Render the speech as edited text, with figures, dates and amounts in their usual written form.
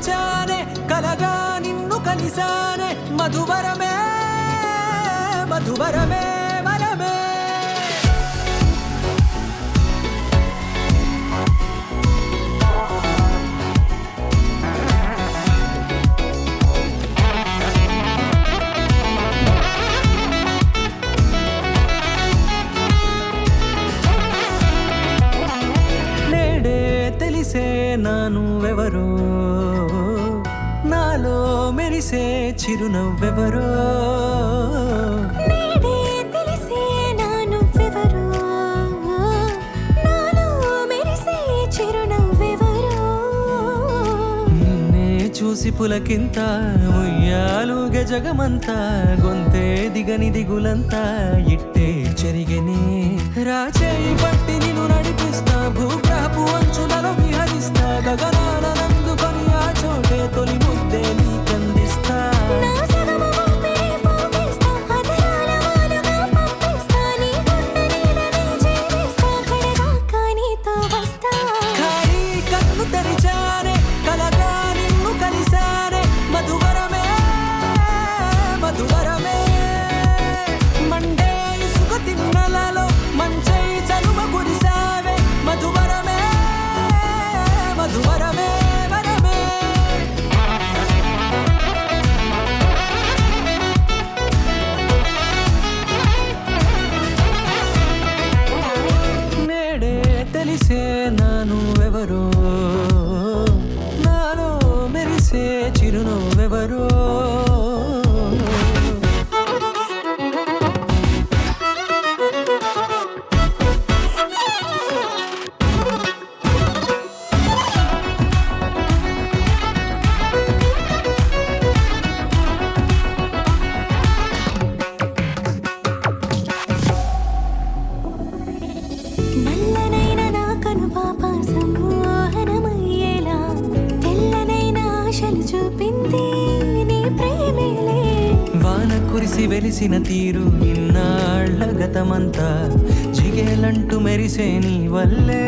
మరిచానే కలగా నిన్ను కలిసానే మధువరమే మధువరమే వరమే తెలిసే నానువెవరో నాలో మెరిసే చిరునవ్వెవరో నేడే తెలిసే నానువెవరో నాలో మెరిసే చిరునవ్వెవరో నిన్నే చూసి పులకింత ఉయ్యాలుగే జగమంతా గొంతే దిగని దిగులంతా ఇట్టే చెరిగెనే రాచేయి పట్టి నిన్ను నడిపిస్తా భూగ్రహపు అంచులలో విహరిస్తా గగనాల నందుకొని ఆ చోటే తొలి ముద్దే నీకందిస్తా నా సగమ ఊపిరి పోగేస్తా అదరాల వాలుగా పంపిస్తా నీ గుండె నీడనే చేరేస్తా కడదాకా నీతో వస్తా ఖాళీ కన్ను తెరిచానే కలగా నిన్ను కలిసానే మధువరమే మధువరమే మండే ఇసుక తిన్నలలో మంచై చలువ కురిసావే మధువరమే మధువరమే వరమే నేడే తెలిసే నానువెవరో నాలో మెరిసే చిరునవ్వెవరో నల్లనైన నా కను పాప సమ్మోహనమయ్యేలా తెల్లనైన ఆశలు చూపింది నీ ప్రేమేలే వాన కురిసి వెలిసిన తీరు ఇన్నాళ్ల గతమంతా జిగేలంటూ మెరిసే నీ వల్లే